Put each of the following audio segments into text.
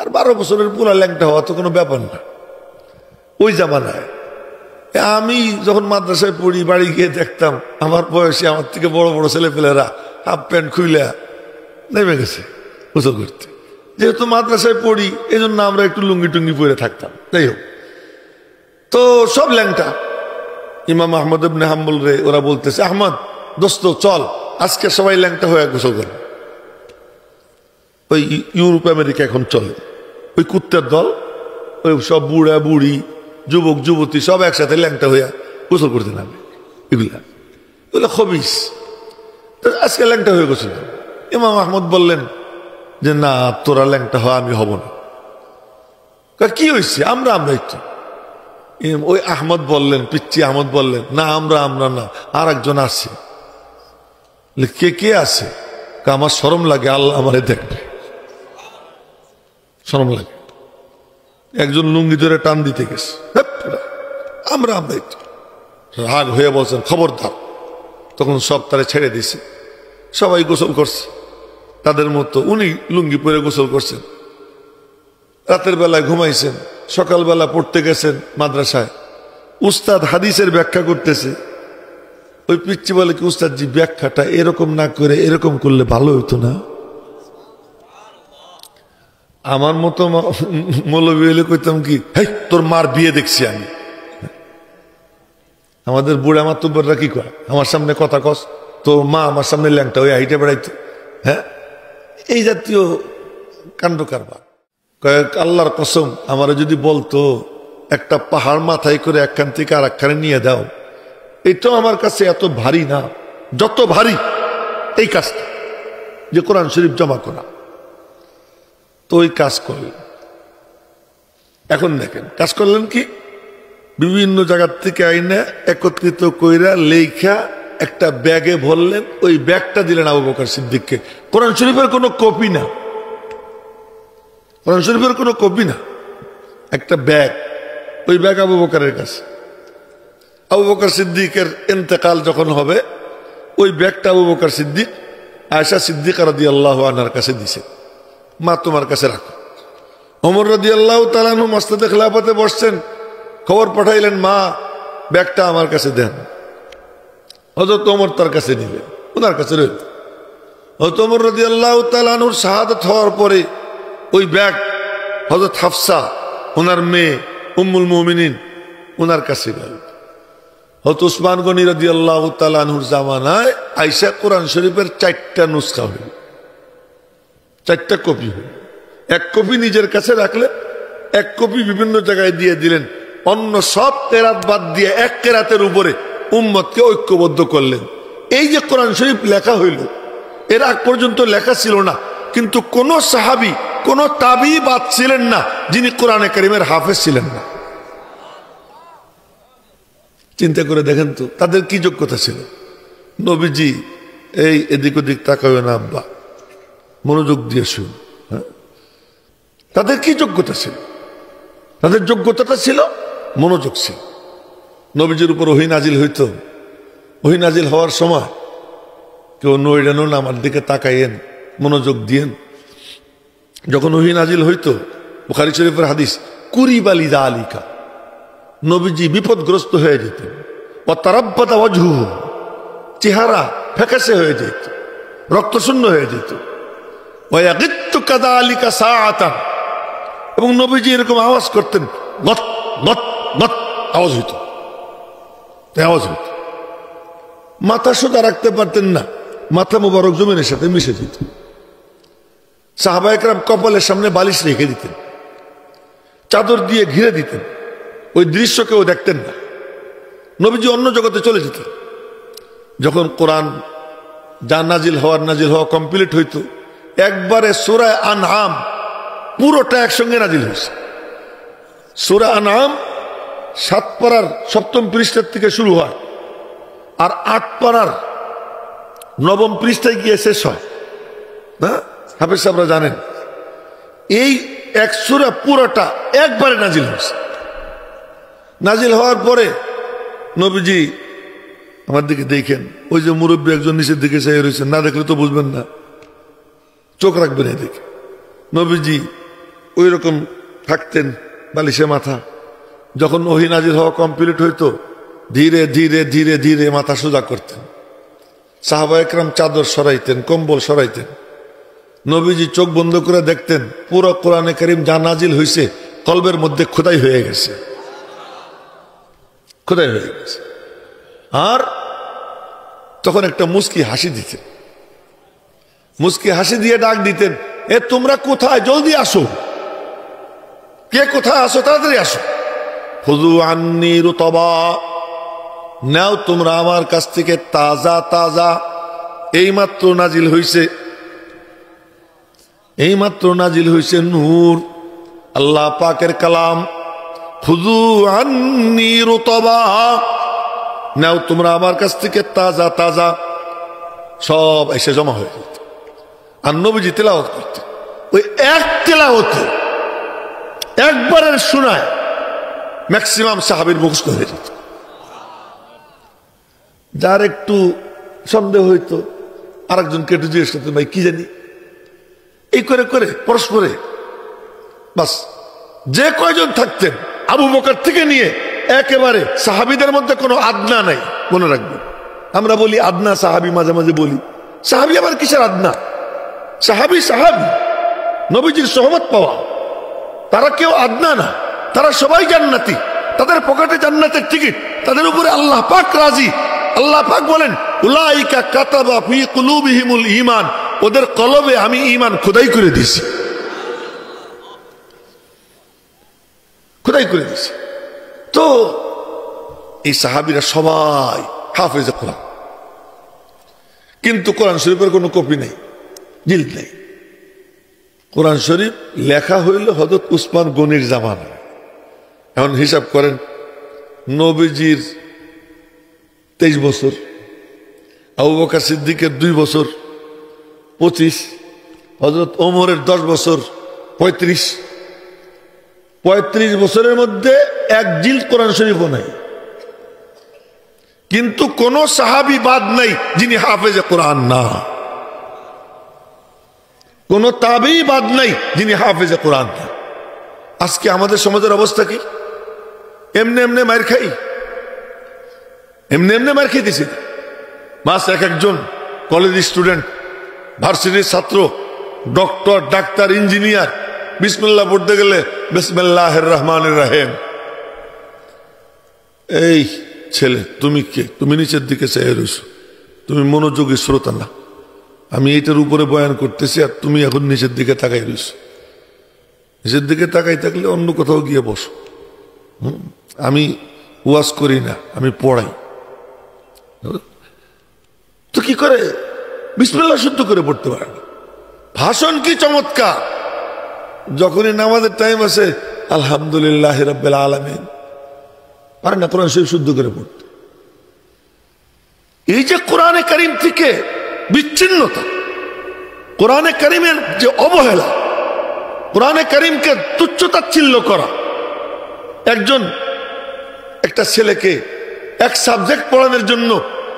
আর 12 বছরের পুরা ল্যাংটা হওয়া তো কোনো ব্যাপার না ওই জামানায়। আমি যখন মাদ্রাসায় পড়ি বাড়ি গিয়ে দেখতাম আমার বয়সে আমার থেকে বড় বড় ছেলেপেলেরা হাফ প্যান্ট খুইলা নেমে গেছে গোসল করতে। যেহেতু মাদ্রাসায় পড়ি এই জন্য আমরা একটু লুঙ্গি টুঙ্গি পরে থাকতাম। যাই হোক, তো সব ল্যাংটা। ইমাম আহমদ ইবনে হাম্বল রে ওরা বলতেছে, আহমদ দোস্ত চল আজকে সবাই ল্যাংটা হয়ে গোসল করে। ওই ইউরোপ আমেরিকা এখন চলে ওই কুত্তার দল, ওই সব বুড়া বুড়ি যুবক যুবতী সব একসাথে ল্যাংটা হইয়া গোসল করতে নামে। এগুলা খবিস। আজকে ল্যাংটা হয়ে গোসল। ইমাম আহমদ বললেন যে না তোরা ল্যাংটা হওয়া আমি হব না। কি হয়েছে? আমরা একটু। ওই আহমদ বললেন, পিচ্চি আহমদ বললেন, না আমরা না, আর একজন আছে। কে আছে? আমার শরম লাগে, আল্লাহ আমারে দেখবে, শরম লাগে। একজন লুঙ্গি ধরে টান দিতে গেছে, আমরা একটু রাগ হয়ে বলছেন খবরদার। তখন সব তারা ছেড়ে দিছে, সবাই গোসল করছে তাদের মতো। উনি লুঙ্গি পরে গোসল করছেন, রাতের বেলায় ঘুমাইছেন, সকালবেলা পড়তে গেছেন মাদ্রাসায়। উস্তাদ হাদিসের ব্যাখ্যা করতেছে। ওই পিচ্চি বলে কি, উস্তাদ জি ব্যাখ্যাটা এরকম না করে এরকম করলে ভালো হইতো না? আমার মতো মৌলবী হলে কইতাম কি, হেই তোর মার বিয়ে দেখছি আমি। আমাদের বুড়া মাতুব্বররা কি কয়, আমার সামনে কথা কস, তোর মা আমার সামনে ল্যাংটা ওই হাইটে বেড়াইতো। হ্যাঁ, এই জাতীয় কাণ্ড কারবার। কয়েক আল্লাহর কসম, আমারে যদি বলতো একটা পাহাড় মাথায় করে একখান থেকে আর একখানে নিয়ে দাও, এটাও আমার কাছে এত ভারী না যত ভারী এই কাজটা, যে কোরআন শরীফ জমা করা। তো ওই কাজ করলেন। এখন দেখেন কাজ করলেন কি, বিভিন্ন জায়গার থেকে আইনে একত্রিত কইরা লেখা একটা ব্যাগে ভরলেন। ওই ব্যাগটা দিলেন আবু বকর সিদ্দিককে। কোরআন শরীফের কোনো কপি না, কোরআন শরীফের কোনো কপি না, একটা ব্যাগ। ওই ব্যাগ আবু বকরের কাছে। আবু বকর সিদ্দিকের ইন্তেকাল যখন হবে, ওই ব্যাগটা আবু বকর সিদ্দিক আয়েশা সিদ্দিকা রাদিয়াল্লাহু আনহার কাছে দিছে, মা তোমার কাছে রাখো। ওমর রাদিয়াল্লাহু তাআলা আনহু মাসনদে খেলাফতে বসছেন, খবর পাঠাইলেন মা ব্যাগটা আমার কাছে দেন। হযরত ওমর তার কাছে নিলেন, ওনার কাছে রইল। হযরত ওমর রাদিয়াল্লাহু তাআলা আনহুর শাহাদাত হওয়ার পরে ওই ব্যাগ হযরত হাফসা ওনার মেয়ে উম্মুল মুমিনিন ওনার কাছে গেল। হযরত উসমান গনি রাদিয়াল্লাহু তাআলা আনহুর জামানায় আয়েশা কোরআন শরীফের 4টা নুসখা হইল, 4টা কপি হইল। এক কপি নিজের কাছে রাখলেন, এক কপি বিভিন্ন জায়গায় দিয়ে দিলেন। অন্য সব কেরাত বাদ দিয়ে এক কেরাতের উপরে উম্মতকে ঐক্যবদ্ধ করলেন। এই যে কোরআন শরীফ লেখা হইল, এর আগ পর্যন্ত লেখা ছিল না, কিন্তু কোন সাহাবী কোন তাবী বাদ ছিলেন না যিনি কোরআনে কারীমের হাফেজ ছিলেন না। চিন্তা করে দেখেন তো তাদের কি যোগ্যতা ছিল। নবীজি এই এদিক ওদিক তাকাবে না আব্বা, মনোযোগ দিয়ে শুন। হ্যাঁ, তাদের কি যোগ্যতা ছিল? তাদের যোগ্যতাটা ছিল মনোযোগ ছিল। নবীজির উপর ওহী নাজিল হইত, ওহী নাজিল হওয়ার সময় কেউ নইলেন না, আমার দিকে তাকাইয়েন, মনোযোগ দিয়েন। যখন ওহী নাজিল হইত, বুখারী শরীফের হাদিস, কুরিবালি যালিকা, নবীজি বিপদগ্রস্ত হয়ে যেতেন। ওয়াতারাব্বাদা ওয়াজহুহু, চেহারা ফ্যাকাশে হয়ে যেত, রক্তশূন্য হয়ে যেত। ওয়ায়াগিত্তু কাযালিকা সাআতান, এবং নবীজি এরকম আওয়াজ করতেন, গত গত গত আওয়াজ হইত, আওয়াজ হইত। মাথা সোজা রাখতে পারতেন না, মাথা মুবারক জমিনের সাথে মিশে যেত। সাহাবায়ে কেরাম কপালের সামনে বালিশ রেখে দিতেন, চাদর দিয়ে ঘিরে দিতেন, ওই দৃশ্য কেউ দেখতেন না। নবীজি অন্য জগতে চলে যেতেন। যখন কোরআন নাজিল হওয়া কমপ্লিট হইত, একবারে সূরা আনআম পুরোটা একসঙ্গে নাজিল হয়েছে। সূরা আনআম 7 পারার 7ম পৃষ্ঠার থেকে শুরু হয়, আর 8 পারার 9ম পৃষ্ঠায় গিয়ে শেষ হয়। না হাফেজ সাহেবরা জানেন, এই এক সূরা পুরোটা একবারে নাজিল হয়েছে। নাজিল হওয়ার পরে নবীজি আমার দিকে দেখেন, ওই যে মুরব্বী একজন নিচের দিকে চাই রয়েছেন, না দেখলে তো বুঝবেন না, চোখ রাখবেন এদিকে। নবীজি ওই রকম থাকতেন, বালিশে মাথা। যখন ওহী নাজিল হওয়া কমপ্লিট হইতো, ধীরে ধীরে ধীরে ধীরে মাথা সোজা করতেন। সাহাবা একরাম চাদর সরাইতেন, কম্বল সরাইতেন। নবীজি চোখ বন্ধ করে দেখতেন, পুরো কোরআনে কারীম যা নাজিল হয়েছে কলবের মধ্যে খোদাই হয়ে গেছে, খোদাই হয়ে গেছে। আর তখন একটা মুস্কি হাসি দিতেন, মুস্কি হাসি দিয়ে ডাক দিতেন, এ তোমরা কোথায়, জলদি আসো, কে কোথায় আসো, তাড়াতাড়ি আসো। খুযু আন্নী রুতবা, নাও তোমরা আমার কাছ থেকে তাজা তাজা, এইমাত্র নাজিল হইছে, এইমাত্র নাজিল হইছে নূর, আল্লাহ পাকের কালাম। খুযু আন্নী রুতবা, নাও তোমরা আমার কাছ থেকে তাজা তাজা। সব এসে জমা হয়ে যেত, আর নবীজি তেলাওয়াত করতেন। ওই এক তেলাওয়াতে, একবারের শোনায় ম্যাক্সিমাম সাহাবীর মুখস্থ হয়ে যেত। যার একটু সন্দেহ হইতো আরেকজনকে একটু জিজ্ঞেস করতেন, ভাই কি জানি, এই করে করে পরস্পরে বাস যে কয়জন থাকতেন, আবু বকর থেকে নিয়ে একেবারে সাহাবীদের মধ্যে কোনো আদনা নাই। মনে রাখবেন, আমরা বলি আদনা সাহাবী, মাঝে মাঝে বলি সাহাবী, আবার কিসের আদনা? সাহাবী সাহাবী, নবীজির সহমত পাওয়া, তারা কেউ আদনা না, তারা সবাই জান্নাতি, তাদের পকেটে জান্নাতের টিকিট, তাদের উপরে আল্লাহ পাক রাজি। আল্লাহ পাক বলেন, উলাইকা কাতাবা ফি কুলুবিহিমুল ঈমান, ওদের কলবে আমি ঈমান খোদাই করে দিয়েছি, খোদাই করে দিয়েছি। তো এই সাহাবীরা সবাই হাফেজে কোরআন, কিন্তু কোরআন শরীফের কোনো কপি নেই, জিলদ নেই। কোরআন শরীফ লেখা হইল হযরত উসমান গনির জামানায়। এখন হিসাব করেন, নবীজির 23 বছর, আবু বকর সিদ্দিকের 2 বছর 25, হযরত ওমরের 10 বছর 35। 35 বছরের মধ্যে এক জিলদ কোরআন শরীফও নাই। কিন্তু কোন সাহাবী বাদ নাই যিনি হাফেজে কোরআন না, কোন তাবেঈ বাদ নাই যিনি হাফেজে কোরআন না। আজকে আমাদের সমাজের অবস্থা কি? এমনি এমনি মার খাই, এমনি এমনি মার খাইতেছি। মাস এক একজন কলেজ স্টুডেন্ট, ভার্সিটির ছাত্র, ডক্টর, ডাক্তার, ইঞ্জিনিয়ার, বিসমিল্লাহ পড়তে গেলে বিসমিল্লাহির রহমানির রহিম। এই ছেলে, তুমি কে? তুমি নিচের দিকে চেয়ে রইছো, তুমি মনোযোগী শ্রোতা না। আমি এইটার উপরে বয়ান করতেছি আর তুমি এখন নিচের দিকে তাকাই রইছো। নিচের দিকে তাকাই থাকলে অন্য কোথাও গিয়ে বসো। আমি ওয়াজ করি না, আমি পড়াই। তো কি করে বিসমিল্লাহ শুদ্ধ করে পড়তে পারে না? ভাষণ কি চমৎকার! যখনই নামাজের টাইম আছে, আলহামদুলিল্লাহ রাব্বিল আলামিন, পারে না কোরআন শরীফ শুদ্ধ করে পড়তে। এই যে কোরআনে কারীম থেকে বিচ্ছিন্নতা, কোরআনে কারীমের যে অবহেলা, কোরআনে কারীমকে তুচ্ছ-তাচ্ছিল্য করা। একজন একটা ছেলেকে এক সাবজেক্ট পড়ানোর জন্য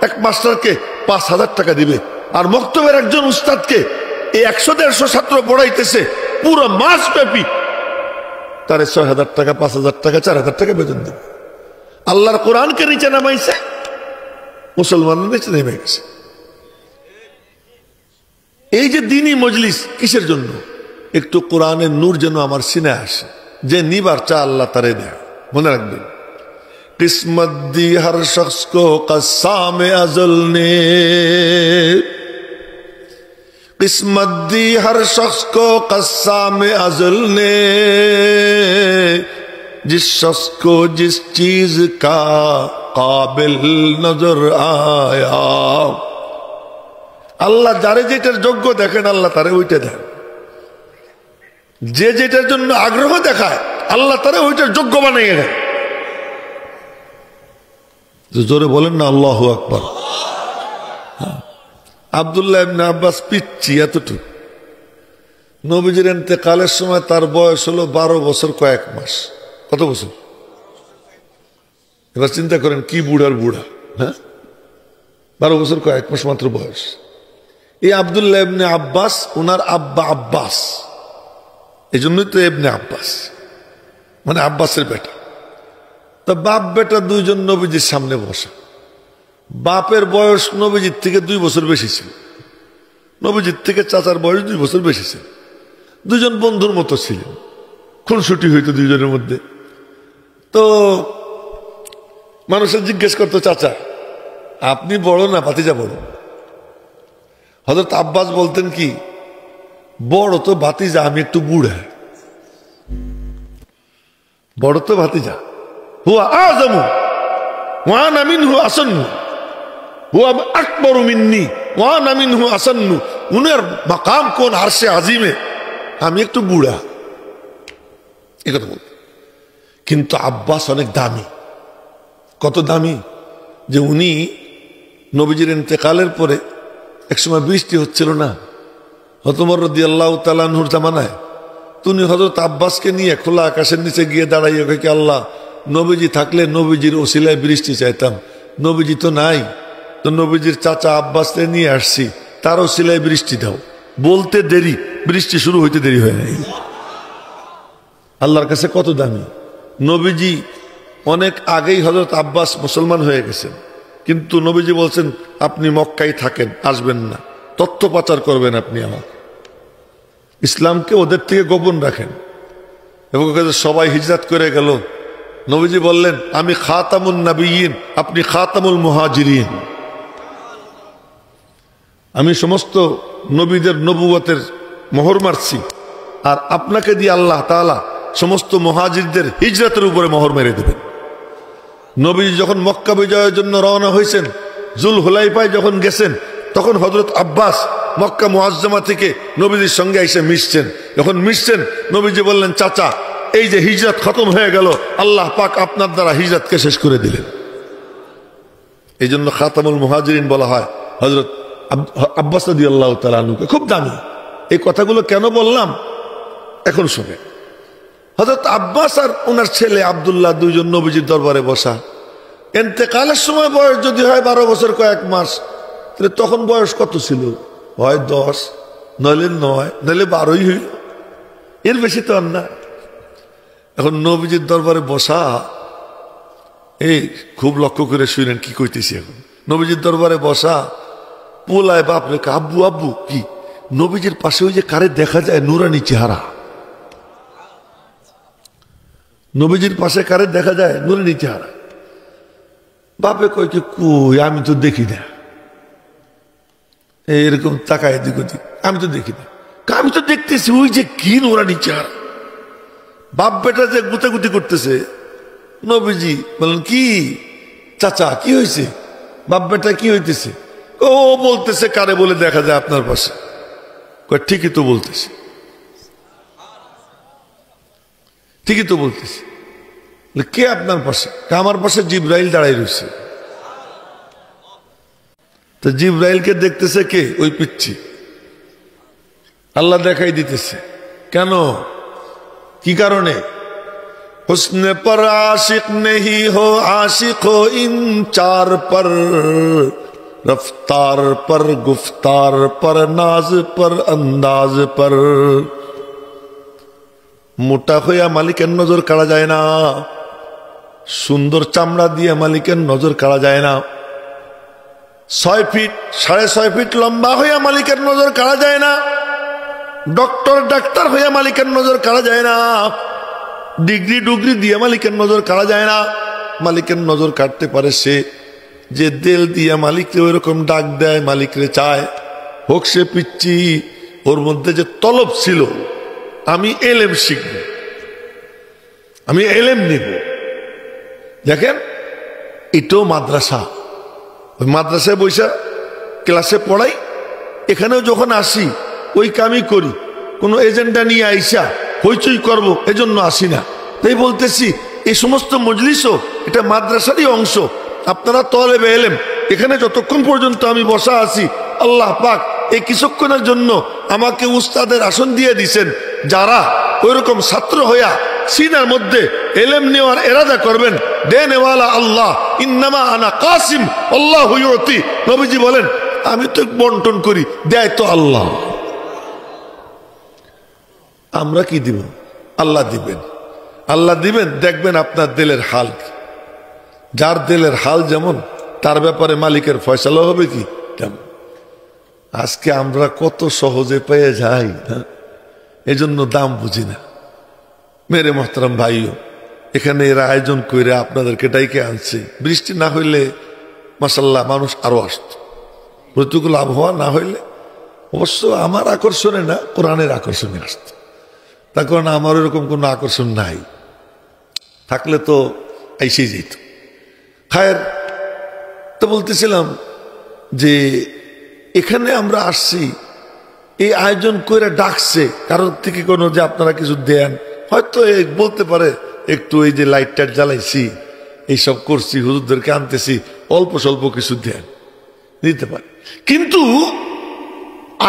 এক মাস্টারকে 5,000 টাকা দিবে, আর মক্তবের একজন উস্তাদকে এই 100-150 ছাত্র পড়াইতেছে পুরো মাস ব্যাপী, তারে 6,000 টাকা, 5,000 টাকা, 4,000 টাকা বেতন দেবে। আল্লাহর কোরআনকে নিচে নামাইছে, মুসলমানদের নিচে নেমে গেছে। এই যে দ্বীনি মজলিস কিসের জন্য? একটু কোরআনের নূর যেন আমার সিনায় আসে। যে নিবার চা আল্লাহ তারে দেয়। মনে রাখবেন, किस्मत दी हर शख्स को कस्साम अज़ल ने, किस्मत दी हर शख्स को कस्साम अज़ल ने, जिस शख्स को जिस चीज का काबिल नजर आया। আল্লাহ যারে যেটার যোগ্য দেখেন আল্লাহ তারে ওইটা দেন, যে যেটার জন্য আগ্রহ দেখায় আল্লাহ তারে ওইটার যোগ্য বানিয়ে দেন। জোরে বলেন না আল্লাহু আকবার। আব্দুল্লাহ ইবনে আব্বাস পিচ্চি এতটুকু, নবীজির ইন্তেকালের সময় তার বয়স হলো 12 বছর কয়েক মাস। কত বছর? এবার চিন্তা করেন কি বুড়ার বুড়া। হ্যাঁ, 12 বছর কয়েক মাস মাত্র বয়স। এই আব্দুল্লাহ ইবনে আব্বাস, ওনার আব্বা আব্বাস, এই জন্যই তো ইবনে আব্বাস, মানে আব্বাসের বেটা। তা বাপ বেটা দুইজন নবীজির সামনে বসা। বাপের বয়স নবীজির থেকে 2 বছর বেশি ছিল, নবীজির থেকে চাচার বয়স 2 বছর বেশি ছিল। দুজন বন্ধুর মতো ছিলেন, খুনসুটি হইতো দুইজনের মধ্যে। তো মানুষের জিজ্ঞেস করতো, চাচা আপনি বড় না ভাতিজা বড়? হযরত আব্বাস বলতেন কি, বড় তো ভাতিজা, আমি একটু বুড়া। বড় তো ভাতিজা, হুয়া আযমু ওয়া আনা মিনহু আসান্নু, হুয়া আকবারু মিন্নি ওয়া আনা মিনহু আসান্নু। উনার মাকাম কোন আরশে আজিমে, আমি একটু বুড়া, এই কথা বলতে। কিন্তু আব্বাস অনেক দামি। কত দামি যে উনি নবীজির ইন্তেকালের পরে একসময় বৃষ্টি হচ্ছিল না, হযরত ওমর রাদিয়াল্লাহু তাআলা আনহুর জামানায়, তুমি হযরত আব্বাসকে নিয়ে খোলা আকাশের নিচে গিয়ে দাঁড়াইয়ে কি, আল্লাহ নবীজি থাকলে নবীজির ওসিলায় বৃষ্টি চাইতাম, নবীজি তো নাই, তো নবীজির চাচা আব্বাসকে নিয়ে আসছি, তার ওসিলায় বৃষ্টি দাও। বলতে দেরি, বৃষ্টি শুরু হইতে দেরি হয় নাই। আল্লাহর কাছে কত দামি। নবীজি অনেক আগেই হযরত আব্বাস মুসলমান হয়ে গেছেন, কিন্তু নবীজি বলছেন আপনি মক্কায় থাকেন, আসবেন না, তথ্য পাচার করবেন আপনি আমার ইসলামকে, ওদের থেকে গোপন রাখেন। এবং সবাই হিজরত করে গেল। নবীজি বললেন আমি খাতামুন নবিয়্যিন, আপনি খাতামুল মুহাজিরিন। আমি সমস্ত নবীদের নবুয়তের মোহর মারছি, আর আপনাকে দিয়ে আল্লাহ তাআলা সমস্ত মুহাজিরদের হিজরতের উপরে মোহর মেরে দেবেন। নবীজি যখন মক্কা বিজয়ের জন্য রওনা হয়েছেন, জুল হুলাইফায় যখন গেছেন, তখন হযরত আব্বাস মক্কা মুআজ্জামা থেকে নবীজির সঙ্গে এসে মিশছেন। যখন মিশছেন, নবীজি বললেন চাচা এই যে হিজরত খতম হয়ে গেল, আল্লাহ পাক আপনার দ্বারা হিজরতকে শেষ করে দিলেন। এই জন্য খাতামুল মুহাজিরিন বলা হয় হযরত আব্বাস রাদিয়াল্লাহু তাআলা আনহুকে। খুব দামি। এই কথাগুলো কেন বললাম এখন শুনে। হযরত আব্বাস আর ওনার ছেলে আব্দুল্লাহ দুইজন নবীজির দরবারে বসা। ইন্তেকালের সময় বয়স যদি হয় 12 বছর কয়েক মাস, তাহলে তখন বয়স কত ছিল? হয় 10, নইলে 9, নইলে 12ই হইল, এর বেশি তো আর না। এখন নবীজির দরবারে বসা, এই খুব লক্ষ্য করে শুনেন কি কইতেছি। এখন নবীজির দরবারে বসা, পোলায় বাপ রেখে আব্বু আব্বু কি, নবীজির পাশে ওই যে কারে দেখা যায় নুরানি চেহারা, নবীজির পাশে কারে দেখা যায় নুরানি চেহারা। বাপে কয় কি কই, আমি তো দেখি না, এরকম তাকায় দিক ওদিক, আমি তো দেখি না। আমি তো দেখতেছি ওই যে কি নুরানি চেহারা। বাপ বেটা যে গুতাগুতি করতেছে, নবীজি বলেন কি চাচা কি হয়েছে? বাপ বেটা কি হইতেছে? ও বলতেছে কারে বলে দেখা যায় আপনার পাশে। ঠিকই তো বলতেছে, ঠিকই তো বলতেছে। কে আপনার পাশে? আমার পাশে জিবরাইল দাঁড়াই রয়েছে। তো জিবরাইলকে দেখতেছে কে? ওই পিচ্ছি। আল্লাহ দেখাই দিতেছে। কেন? কি কারণে? হুসনে পর আশিক নেহি হো, আশিক হো ইন চার পর, রফতার পর, গুফতার পর, নাজ পর, আন্দাজ পর। মোটা হইয়া মালিকের নজর কাড়া যায় না, সুন্দর চামড়া দিয়ে মালিকের নজর কাড়া যায় না, 6 ফিট 6.5 ফিট লম্বা হইয়া মালিকের নজর কাড়া যায় না, ডাক্তার হইয়া মালিকের নজর কাড়া যায় না, ডিগ্রি ডুগ্রি দিয়ে মালিকের নজর কাড়া যায় না। মালিকের নজর কাটতে পারে সে যে দিল দিয়ে মালিকরে ওই রকম ডাক দেয়, মালিকরে চায়। হোক সে পিচ্ছি, ওর মধ্যে যে তলব ছিল আমি এলেম শিখব, আমি এলেম নিব। দেখেন এটাও মাদ্রাসা। ওই মাদ্রাসায় বৈশা ক্লাসে পড়াই, এখানেও যখন আসি ওই কামই করি। কোনো এজেন্ডা নিয়ে আইসা হইচই করবো এজন্য আসি না। তাই বলতেছি এই সমস্ত মজলিসও এটা মাদ্রাসারই অংশ। আপনারা তলেবে এলেম, এখানে যতক্ষণ পর্যন্ত আমি বসা আছি, আল্লাহ পাক এই কিছুক্ষণের জন্য আমাকে উস্তাদের আসন দিয়ে দিছেন। যারা ওইরকম ছাত্র হইয়া সিনার মধ্যে এলেম নেওয়ার এরাদা করবেন, দেনেওয়ালা আল্লাহ, ইন্নামা আনা কাসিম আল্লাহু ইউতি। নবীজি বলেন আমি তো বন্টন করি, দেয় তো আল্লাহ। আমরা কি দিব? আল্লাহ দিবেন। আল্লাহ দিবেন, দেখবেন আপনার দিলের হাল কি। যার দিলের হাল যেমন তার ব্যাপারে মালিকের ফয়সালা হবে কি তেমন। আজকে আমরা কত সহজে পেয়ে যাই, এজন্য দাম বুঝি না। মেরে মোহতারাম ভাইও, এখানে এরা আয়োজন করে আপনাদেরকে ডাইকে আনছে। বৃষ্টি না হইলে মাশাআল্লাহ মানুষ আরো আসত। প্রতিকূল আবহাওয়া না হইলে অবশ্য আমার আকর্ষণে না, কোরআনের আকর্ষণে আসত। তার কারণ আমার এরকম কোনো আকর্ষণ নাই, থাকলে তো এসেই যেত। খায়ের তো বলতেছিলাম যে এখানে আমরা আসছি, এই আয়োজন করে ডাকছে কারণ থেকে কোনো যে আপনারা কিছু দেন, হয়তো বলতে পারে একটু এই যে লাইট টাইট জ্বালাইছি, এইসব করছি, হুজুরদেরকে আনতেছি, অল্প স্বল্প কিছু দেন, নিতে পারে। কিন্তু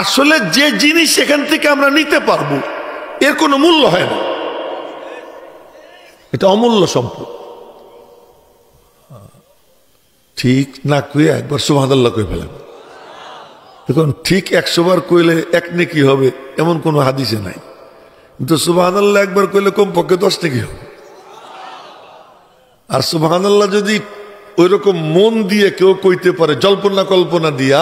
আসলে যে জিনিস এখান থেকে আমরা নিতে পারবো এর কোনো মূল্য হয় না, এটা অমূল্য সম্পদ। ঠিক না কইয়া একবার সুবহানাল্লাহ কই ফেলেন। দেখুন, ঠিক 100 বার কইলে এক নেকি হবে এমন কোন হাদিসে নাই, কিন্তু সুবহানাল্লাহ একবার কইলে কমপক্ষে 10 নেকি হবে। আর সুবহানাল্লাহ যদি ওই রকম মন দিয়ে কেউ কইতে পারে, জল্পনা কল্পনা দিয়া,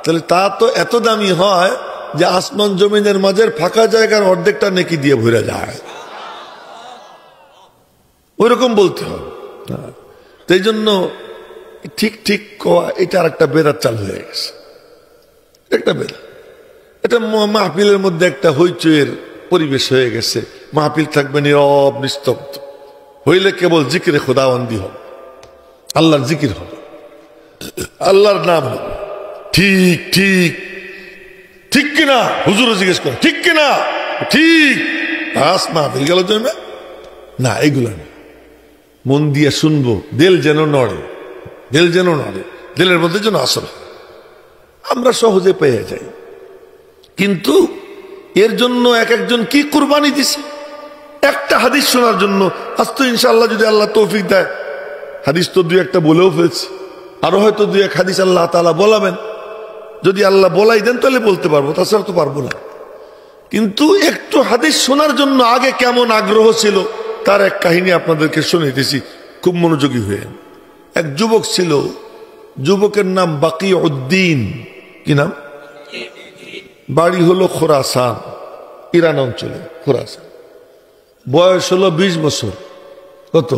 তাহলে তা তো এত দামি হয় যে আসমান জমিনের মাঝের ফাঁকা জায়গার অর্ধেকটা নেকি দিয়ে ভরে যায়। ওই রকম বলতে হবে। এই জন্য ঠিক ঠিক কোয়া, এটা আর একটা বেরাত চালু হয়ে গেছে, একটা বেরাত। এটা মাহফিলের মধ্যে একটা হইচইয়ের পরিবেশ হয়ে গেছে। মাহফিল থাকবে নীরব নিস্তব্ধ, হইলে কেবল জিকিরে খোদাবন্দি হবে, আল্লাহর জিকির হবে, আল্লাহর নাম হবে। ঠিক ঠিক ঠিক কিনা? হুজুর জিজ্ঞেস করে ঠিক কিনা? ঠিক। আস মাহফিল গেল জমে না, এগুলো না। মন দিয়ে শুনবো, দিল যেন নড়ে, দিল যেন নড়ে, দিলের মধ্যে যেন আসর। আমরা সহজে পেয়ে যাই, কিন্তু এর জন্য এক একজন কি কুরবানি দিছে একটা হাদিস শোনার জন্য। আজ তো ইনশাআল্লাহ যদি আল্লাহ তৌফিক দেয়, হাদিস তো 2-1টা বলেও ফেলছি, আরো হয়তো 2-1 হাদিস আল্লাহ তাআলা বলাবেন। যদি আল্লাহ বলাই দেন তাহলে বলতে পারবো, তাছাড়া তো পারবো না। কিন্তু একটু হাদিস শোনার জন্য আগে কেমন আগ্রহ ছিল তার এক কাহিনী আপনাদেরকে শুনাইতেছি, খুব মনোযোগী হয়ে। এক যুবক ছিল, যুবকের নাম বাকিউদ্দিন। কি নাম? বাড়ি হলো খোরাসান, ইরান অঞ্চলে খোরাসান। বয়স হলো 20 বছর। কত?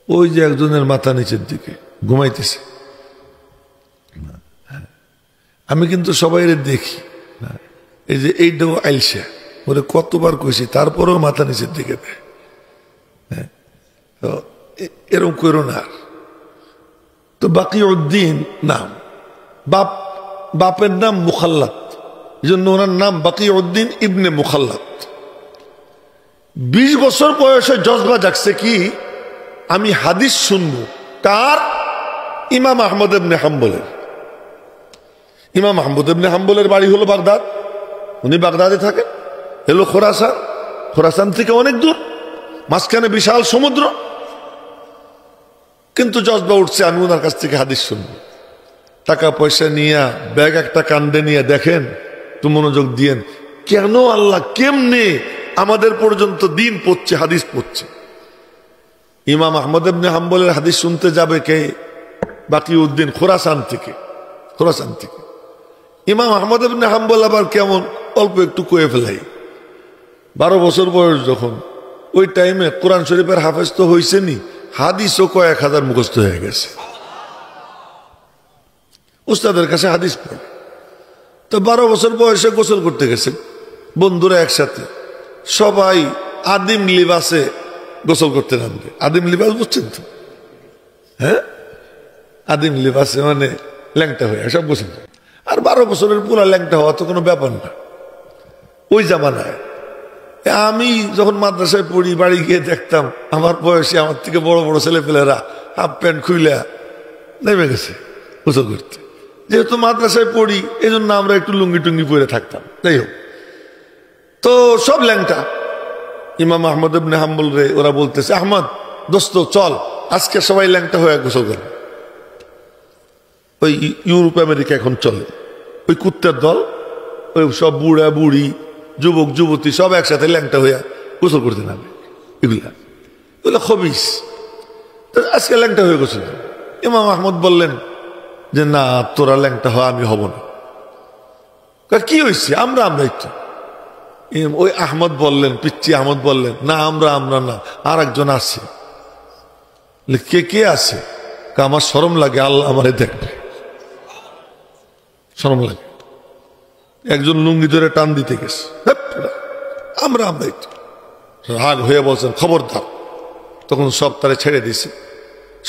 ওই যে একজনের মাথা নিচের দিকে ঘুমাইতেছে। আমি কিন্তু সবাই দেখি, এই যে এইটাও আইলসা, ওরে কতবার কইছি, তারপরেও মাথা নিচের দিকে দেয়। এরকম করো না। তো বাকিউদ্দিন নাম, বাপের নাম মুখাল্লাত, এই জন্য ওনার নাম বাকিউদ্দিন ইবনে মুখাল্লাত। 20 বছর বয়সে জজবা জাগছে কি, আমি হাদিস শুনবো। কার? ইমাম আহমদ ইবনে হাম্বলের। ইমাম আহমদ ইবনে হাম্বলের বাড়ি হলো বাগদাদ, উনি বাগদাদে থাকেন। এলো খোরাসান, খোরাসান থেকে অনেক দূর, মাঝখানে বিশাল সমুদ্র। কিন্তু জজবা উঠছে আমি ওনার কাছ থেকে হাদিস শুনবো। টাকা পয়সা নিয়ে ব্যাগ একটা কান্দে নিয়ে দেখেন, তো মনোযোগ দিয়েন, কেন আল্লাহ কেমনে আমাদের পর্যন্ত দিন পড়ছে, হাদিস পড়ছে। ইমাম আহমদ ইবনে হাম্বলের হাদিস শুনতে যাবে কে? বাকিউদ্দিন খোরাসান থেকে। খোরাসান থেকে ইমাম আহমদ ইবনে হাম্বল আবার কেমন অল্প একটু কয়ে ফেলাই। 12 বছর বয়স যখন, ওই টাইমে কোরআন শরীফের হাফেজ তো হয়েছেনি, হাদিসও কয়েক হাজার মুখস্থ হয়ে গেছে। উস্তাদের কাছে হাদিস পড়ে। তো 12 বছর বয়সে গোসল করতে গেছে বন্ধুরা একসাথে, সবাই আদিম লিবাসে গোসল করতে নামবে। আদিম লিবাস বুঝছেন তো? হ্যাঁ, আদিম লিবাসে মানে ল্যাংটা হয়ে সব গোসল। আর 12 বছরের পুরা ল্যাংটা হওয়া তো কোনো ব্যাপার না ওই জামানায়। আমি যখন মাদ্রাসায় পড়ি, বাড়ি গিয়ে দেখতাম আমার বয়সে আমার থেকে বড় বড় ছেলেপেলেরা হাফ প্যান্ট খুইলা নেমে গেছে গোসল করতে। যেহেতু মাদ্রাসায় পড়ি এই জন্য আমরা একটু লুঙ্গি টুঙ্গি পরে থাকতাম। যাই হোক, তো সব ল্যাংটা। ইমাম আহমদ ইবনে হাম্বল রে ওরা বলতেছে, আহমদ দোস্ত চল আজকে সবাই ল্যাংটা হয়ে গোসল করে। ওই ইউরোপ আমেরিকা এখন চলে ওই কুত্তার দল, ওই সব বুড়া বুড়ি যুবক যুবতী সব একসাথে ল্যাংটা হইয়া গোসল করতে নামে। এগুলা খবিস। আজকে ল্যাংটা হয়ে গোসল। ইমাম আহমদ বললেন যে না, তোরা ল্যাংটা হয়, আমি হব না। কি হয়েছে? আমরা একটু। ওই আহমদ বললেন, পিচ্চি আহমদ বললেন, না আমরা না, আর একজন আছে। কে আছে? আমার শরম লাগে, আল্লাহ আমারে দেখবে, শরম লাগে। একজন লুঙ্গি ধরে টান দিতে গেছে, আমরা একটু রাগ হয়ে বলছেন খবরদার। তখন সব তারে ছেড়ে দিছে,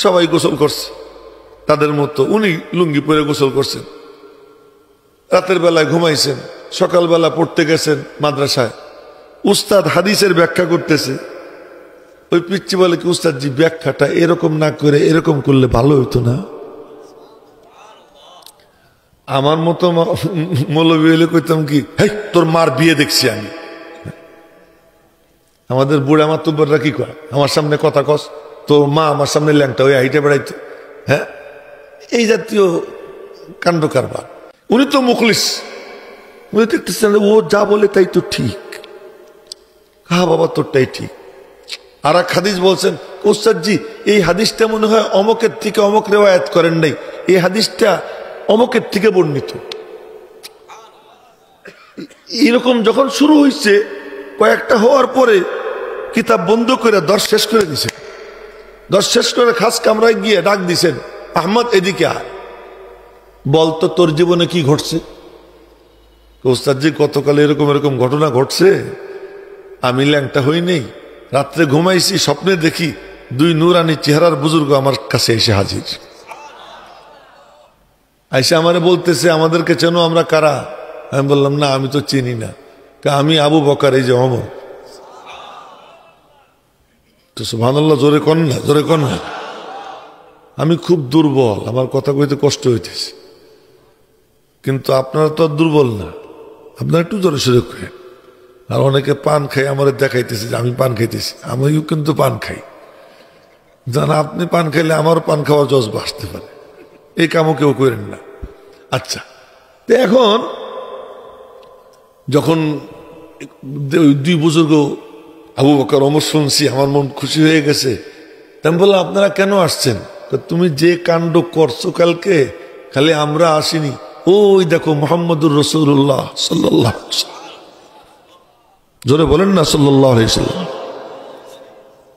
সবাই গোসল করছে তাদের মতো। উনি লুঙ্গি পরে গোসল করছেন, রাতের বেলায় ঘুমাইছেন, সকালবেলা পড়তে গেছেন মাদ্রাসায়। উস্তাদ হাদিসের ব্যাখ্যা করতেছে। ওই পিচ্চি বলে কি, উস্তাদ জি ব্যাখ্যাটা এরকম না করে এরকম করলে ভালো হইতো না? আমার মতো মৌলবী হইলে কইতাম কি, হেই তোর মার বিয়ে দেখছি আমি। আমাদের বুড়া মাতুব্বররা কি করে, আমার সামনে কথা কস, তোর মা আমার সামনে ল্যাংটা হয়ে হাইটে বেড়াইতো। হ্যাঁ, এই জাতীয় কাণ্ড কারবার। উনি তো মুখলিস, উনি দেখতেছেন ও যা বলে তাই তো ঠিক। হ্যাঁ বাবা, তোরটাই ঠিক। আর এক হাদিস বলছেন, উস্তাদ জি এই হাদিসটা মনে হয় অমকের থেকে অমক রেওয়ায়াত করেন নাই, এই হাদিসটা অমকের থেকে বর্ণিত। এরকম যখন শুরু হয়েছে, কয়েকটা হওয়ার পরে কিতাব বন্ধ করে দর্শ শেষ করে দিছে। দর্শ শেষ করে খাস কামরায় গিয়ে ডাক দিছেন, আহমদ এদিকে আয়, বলতো তোর জীবনে কি ঘটছে? উস্তাদ জি গতকাল এরকম এরকম ঘটনা ঘটছে, আমি ল্যাংটা হই নেই, রাত্রে ঘুমাইছি, স্বপ্নে দেখি দুই নূরানি চেহারার বুজুর্গ আমার কাছে এসে হাজির। আইসা আমারে বলতেছে, আমাদেরকে চেনো, আমরা কারা? আমি বললাম না, আমি তো চিনি না। আমি আবু বকর, এই যে ওমর। তো সুবহানাল্লাহ, জোরে কন না, জোরে কন না। আমি খুব দুর্বল, আমার কথা কইতে কষ্ট হইতেছে, কিন্তু আপনারা তো দুর্বল না, আপনারা একটু জোরে সোরে করেন। আর অনেকে পান খাই আমার দেখাইতেছে যে আমি পান খাইতেছি, আমিও কিন্তু পান খাই। জানা আপনি পান খাইলে আমার পান খাওয়ার জজবা আসতে পারে, এই কামও কেউ করেন না। আচ্ছা, তো এখন যখন দুই বুজুর্গ আবু বকর ওমর শুনছি, আমার মন খুশি হয়ে গেছে। আমি বললাম, আপনারা কেন আসছেন? তুমি যে কাণ্ড করছো কালকে, খালি আমরা আসিনি, ওই দেখো মুহাম্মদুর রাসূলুল্লাহ সাল্লাল্লাহু আলাইহি ওয়াসাল্লাম, জোরে বলেন না সাল্লাল্লাহু আলাইহি ওয়াসাল্লাম,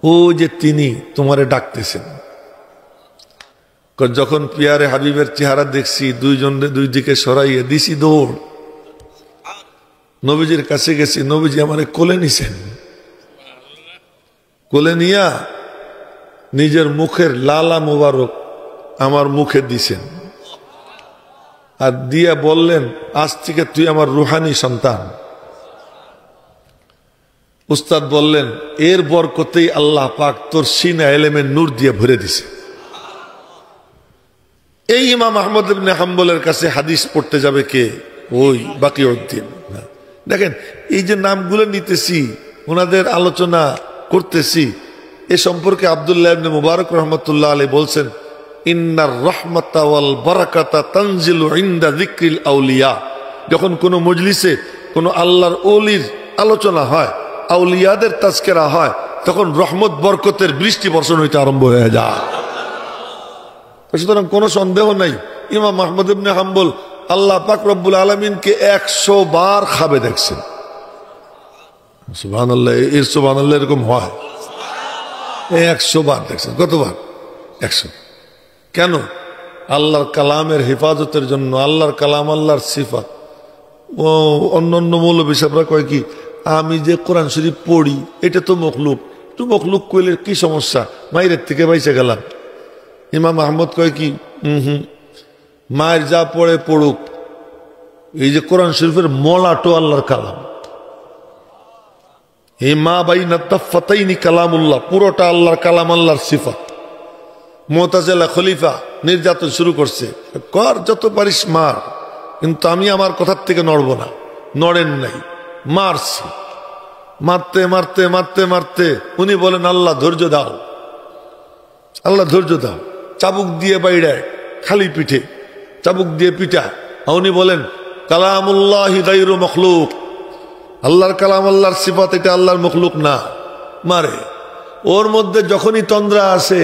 ও যে তিনি তোমারে ডাকতেছেন। যখন পিয়ারে হাবিবের চেহারা দেখছি, দুইজনে দুই দিকে সরাইয়ে দিছি দৌড়, নবীজির কাছে গেছি। নবীজি আমারে কোলে নিছেন, কোলে নিয়া নিজের মুখের লালা মুবারক আমার মুখে দিছেন, আর দিয়া বললেন, আজ থেকে তুই আমার রুহানি সন্তান। উস্তাদ বললেন, এর বরকতেই আল্লাহ পাক তোর সিনা এলেমের নূর দিয়ে ভরে দিছে। এই ইমাম আহমদ ইবনে হাম্বলের কাছে হাদিস পড়তে যাবে কে? ওই বাকিউদ্দিন। দেখেন, এই যে নামগুলো নিতেছি, ওনাদের আলোচনা করতেছি, এ সম্পর্কে আব্দুল্লাহ ইবনে মুবারক রাহমাতুল্লাহ আলাইহি বলছেন, ইন্নার রাহমাতা ওয়াল বারাকাতা তানজিলু ইনদা যিকরিল আউলিয়া। যখন কোনো মজলিসে কোনো আল্লাহর ওলির আলোচনা হয়, আউলিয়াদের তাজকিরা হয়, তখন রহমত বরকতের বৃষ্টি বর্ষণ হইতে আরম্ভ হয়ে যায়। সুতরাং কোনো সন্দেহ নাই, ইমাম আহমদ ইবনে হাম্বল আল্লাহ পাক রব্বুল আলামিনকে 100 বার খাবে দেখছেন। সুবহানাল্লাহ, এর সুবহানাল্লাহ এরকম হয়, 100 বার দেখছেন। কতবার? 100। কেন? আল্লাহর কালামের হেফাজতের জন্য। আল্লাহর কালাম আল্লাহর সিফাত। ও অন্য মৌলবী সাহেবরা কয় কি, আমি যে কোরআন শরীফ পড়ি এটা তো মখলুক, তো মখলুক কইলে কি সমস্যা, মায়ের থেকে বাইসে গেলাম। ইমাম আহমদ কয় কি, মায়ের যা পড়ে পড়ুক, এই যে কোরআন শরীফের মলাটো আল্লাহর কালাম, এই মা বাইনা তাফাতাইনি কালামুল্লাহ, পুরোটা আল্লাহর কালাম, আল্লাহর সিফাত। মুতাজিলা খলিফা নির্যাতন শুরু করছে, কর যত পারিস মার, কিন্তু আমি আমার কথার থেকে নড়ব না। নড়েন নাই, মারছি, মারতে মারতে মারতে মারতে উনি বলেন, আল্লাহ ধৈর্য দাও, আল্লাহ ধৈর্য দাও। চাবুক দিয়ে বাইড়ায়, খালি পিঠে চাবুক দিয়ে পিটা। উনি বলেন, কালামুল্লাহি গায়রু মখলুক, আল্লাহর কালাম, আল্লাহর সিফাত, এটা আল্লাহর মখলুক না। মারে ওর মধ্যে যখনই তন্দ্রা আসে,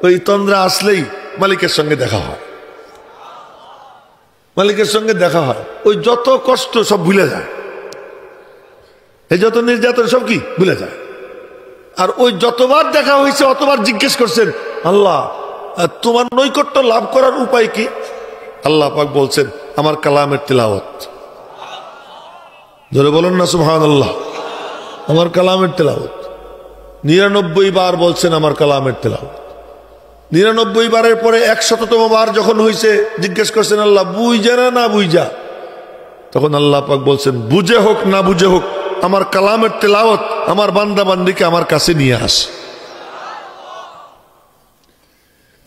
ওই তন্দ্রা আসলেই মালিকের সঙ্গে দেখা হয়, মালিকের সঙ্গে দেখা হয়। ওই যত কষ্ট সব ভুলে যায়, এই যত নির্যাতন সব কি ভুলে যায়। আর ওই যতবার দেখা হয়েছে অতবার জিজ্ঞেস করছেন, আল্লাহ তোমার নৈকট্য লাভ করার উপায় কি? আল্লাহ পাক বলছেন, আমার কালামের তিলাওয়াত। ধরে বলুন না সুবহানাল্লাহ। আমার কালামের তিলাওয়াত 99 বার বলছেন, আমার কালামের তিলাওয়াত। 99 বারের পরে 100তম বার যখন হয়েছে জিজ্ঞেস করছেন, আল্লাহ বুঝা না বুঝা? তখন আল্লাহ পাক বলছেন, বুঝে হোক না বুঝে হোক, আমার কালামের তিলাওয়াত আমার বান্দা বান্দিকে আমার কাছে নিয়ে আস।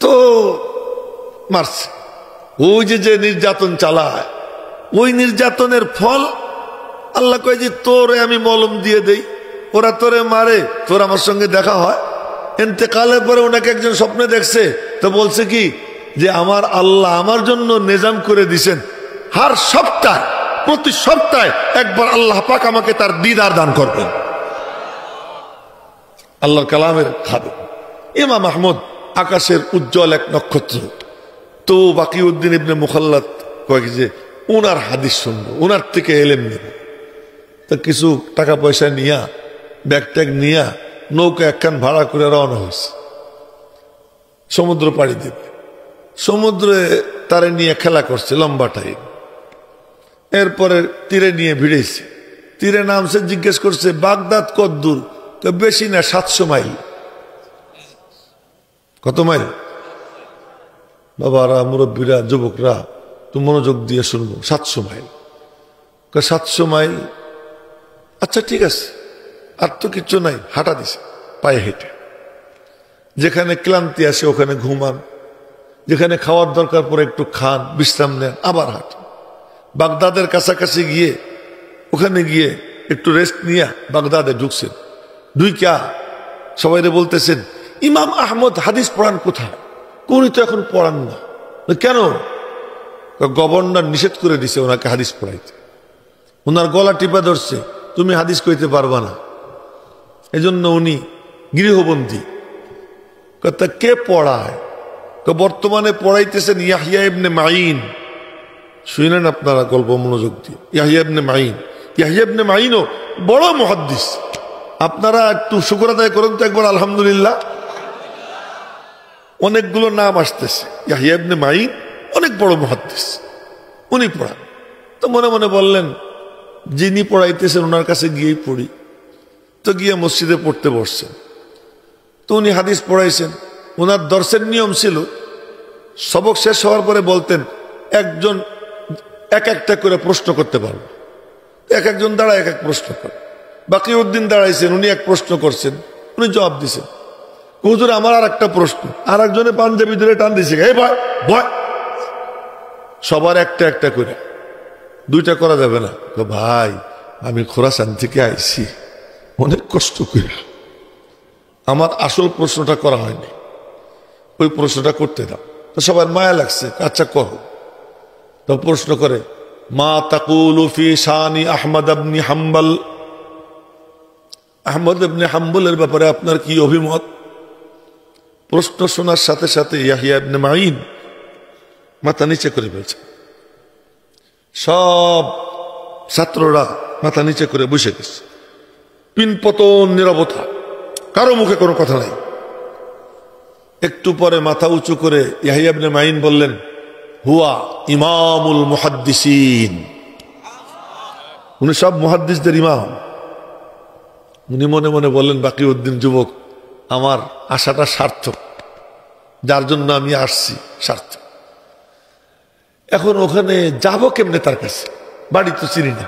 তো মারছে, ওই যে নির্যাতন চালায়, ওই নির্যাতনের ফল আল্লাহ কয় যে তোরে আমি মলম দিয়ে দেই, ওরা তোরে মারে, তোর আমার সঙ্গে দেখা হয়। ইন্তেকালের পরে ওনাকে একজন স্বপ্নে দেখছে, তো বলছে কি যে আমার আল্লাহ আমার জন্য নিজাম করে দিছেন, হার সপ্তাহে প্রতি সপ্তাহে একবার আল্লাহ পাক আমাকে তার দিদার দান করবেন। আল্লাহর কালামের খাবে। ইমাম আহমদ আকাশের উজ্জ্বল এক নক্ষত্র। তো বাকিউদ্দিন ইবনে মুখাল্লাদ কয় যে উনার হাদিস শুনবো, উনার থেকে এলেম নেব। তো কিছু টাকা পয়সা নিয়া, ব্যাগ ট্যাগ নিয়া নৌকা একখান ভাড়া করে রওনা হয়েছে, সমুদ্র পাড়ি দেবে। সমুদ্রে তারে নিয়ে খেলা করছে লম্বা টাইম। এরপরে তীরে নিয়ে ভিড়েছে, তীরে নামছে, জিজ্ঞেস করছে বাগদাদ কত দূর? বেশি না, 700 মাইল। কত মাইল? বাবারা, মুরব্বীরা, যুবকরা তো মনোযোগ দিয়ে শুনবো। 700 মাইল। 700 মাইল, আচ্ছা ঠিক আছে, আর তো কিচ্ছু নাই। হাঁটা দিছে, পায়ে হেঁটে। যেখানে ক্লান্তি আসে ওখানে ঘুমান, যেখানে খাওয়ার দরকার পরে একটু খান, বিশ্রাম নেন, আবার হাঁটেন। বাগদাদের কাছাকাছি গিয়ে, ওখানে গিয়ে একটু রেস্ট নিয়ে বাগদাদে ঢুকছেন। ঢুইকা সবাইরে বলতেছেন, ইমাম আহমদ হাদিস পড়ান কোথায়? উনি তো এখন পড়ান না। কেন? গভর্নর নিষেধ করে দিছে ওনাকে হাদিস পড়াইতে। ওনার গলা টিপা ধরছে, তুমি হাদিস কইতে পারবা না। এজন্য উনি গৃহবন্দী। তা কে পড়ায়? বর্তমানে পড়াইতেছেন ইয়াহিয়া ইবনে মাইন। শুনেন আপনারা গল্প মনোযোগ দিয়ে। ইয়াহিয়া ইবনে মাইন, ইয়াহিয়া ইবনে মাইনও বড় মুহাদ্দিস। আপনারা একটু শুকর আদায় করুন তো একবার আলহামদুলিল্লাহ। অনেকগুলো নাম আসতেছে। ইয়াহিয়া ইবনে মাইন অনেক বড় মুহাদ্দিস, উনি পড়ান। তো মনে মনে বললেন, যিনি পড়াইতেছেন ওনার কাছে গিয়েই পড়ি। তো গিয়ে মসজিদে পড়তে বসছেন। তো উনি হাদিস পড়াইছেন। ওনার দর্শের নিয়ম ছিল, সবক শেষ হওয়ার পরে বলতেন একজন এক একটা করে প্রশ্ন করতে পারবে। এক একজন দাঁড়ায় এক এক প্রশ্ন করে। বাকিউদ্দিন দাঁড়াইছেন, উনি এক প্রশ্ন করছেন, উনি জবাব দিছেন। হুজুর আমার আর একটা প্রশ্ন। আর একজনে পাঞ্জাবি ধরে টান দিছে, এই ভয় ভয়। সবার একটা একটা করে, দুইটা করা যাবে না। ভাই আমি খোরাসান থেকে আইছি অনেক কষ্ট করে, আমার আসল প্রশ্নটা করা হয়নি, ওই প্রশ্নটা করতে দাও। তো সবার মায়া লাগছে, আচ্ছা করো। তো প্রশ্ন করে, মা তাকুলু ফি শানি আহমদ ইবনে হাম্বল, আহমদ ইবনে হাম্বলের ব্যাপারে আপনার কি অভিমত? প্রশ্ন শোনার সাথে সাথে ইয়াহিয়া ইবনে মাইন মাথা নিচে করে ফেলছে। সব ছাত্ররা মাথা নিচে করে বসে গেছে। পিনপতন নীরবতা, কারো মুখে কোনো কথা নাই। একটু পরে মাথা উঁচু করে ইয়াহিয়া ইবনে মাইন বললেন, হুয়া ইমামুল মুহাদ্দিসিন। উনি সব মুহাদ্দিসদের ইমাম। উনি মনে মনে বললেন, বাকিউদ্দিন যুবক, আমার আশাটা সার্থক, যার জন্য আমি আসছি সার্থক। এখন ওখানে যাব কেমনে তার কাছে? বাড়ি তো চিনি না।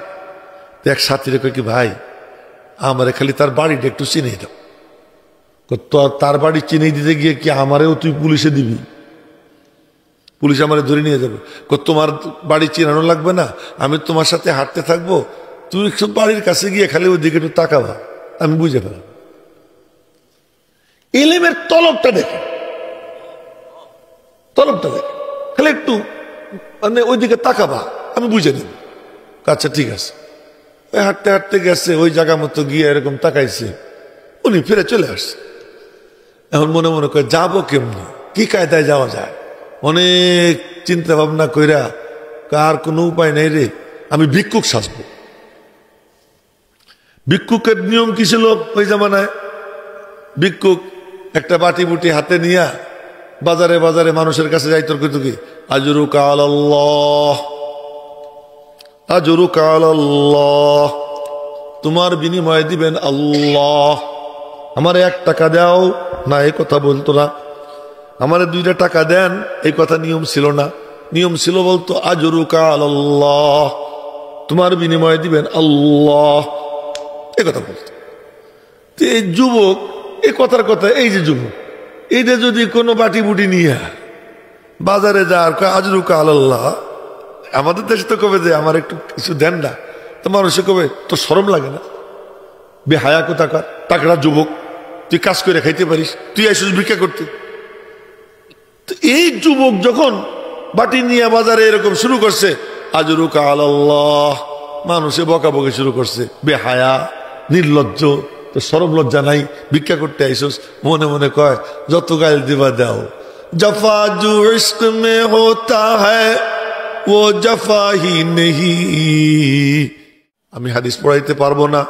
এক সাথীরে কই কি, ভাই আমার খালি তার বাড়িটা একটু চিনিয়ে দাও। তার বাড়ি চিনিয়ে দিতে গিয়ে কি আমারেও তুই পুলিশে দিবি? পুলিশ আমারে ধরে নিয়ে যাবে। তোমার বাড়ি চিনানো লাগবে না, আমি তোমার সাথে হাঁটতে থাকবো, তুই একটু বাড়ির কাছে গিয়ে খালি ওই দিকে একটু তাকাবা, আমি বুঝে ফেলাম। ইলমের তলবটা দেখে, তলবটা দেখে, খালি একটু মানে ওইদিকে তাকাবা, আমি বুঝে নেব। আচ্ছা ঠিক আছে। ওই হাঁটতে হাঁটতে গেছে, ওই জায়গা মতো গিয়ে এরকম তাকাইছে, উনি ফিরে চলে আসছে। এখন মনে মনে করে যাবো কেমনি, কি কায়দায় যাওয়া যায়, অনেক চিন্তা ভাবনা কইরা আর কোনো উপায় নেই রে, আমি ভিক্ষুক সাজবো। ভিক্ষুকের নিয়ম কি ছিল ওই জামানায়? ভিক্ষুক একটা বাটি বুটি হাতে নিয়া বাজারে বাজারে মানুষের কাছে যাইতো, কিন্তু কি আজরুকা আলাল্লাহ, আজরুকা আলাল্লাহ, তোমার বিনিময়ে দিবেন আল্লাহ। আমার 1 টাকা দাও না, এই কথা বলতো না। আমার 2টা টাকা দেন, এই কথা নিয়ম ছিল না। নিয়ম ছিল বলতো আজরুকা আলাল্লাহ, তোমার বিনিময়ে দিবেন আল্লাহ, এই কথা বলতো। এই যুবক এই কথার কথা, এই যে যুবক এইটা যদি কোনো বাটি বুটি নিয়ে বাজারে যাওয়ার আজরুকা আলাল্লাহ, আমাদের দেশে তো কবে যে আমার একটু কিছু দেন না, তো মানুষে কবে তো শরম লাগে না? বেহায়া কোথাকার টাকরা যুবক, তুই কাজ করে খাইতে পারিস, তুই আইসিস ভিক্ষা করতে। এই যুবক যখন বাটি নিয়ে বাজারে এরকম শুরু করছে আজরুকা আলাল্লাহ, মানুষে বকাবকি শুরু করছে, বেহায়া নির্লজ্জ, তো শরম লজ্জা নাই, ভিক্ষা করতে আইসোস। মনে মনে কয় যত গাল দিবা দাও, জফা জু ইশক মে হোতা হ্যায় ও জফা হি নেহি। আমি হাদিস পড়াইতে পারবো না,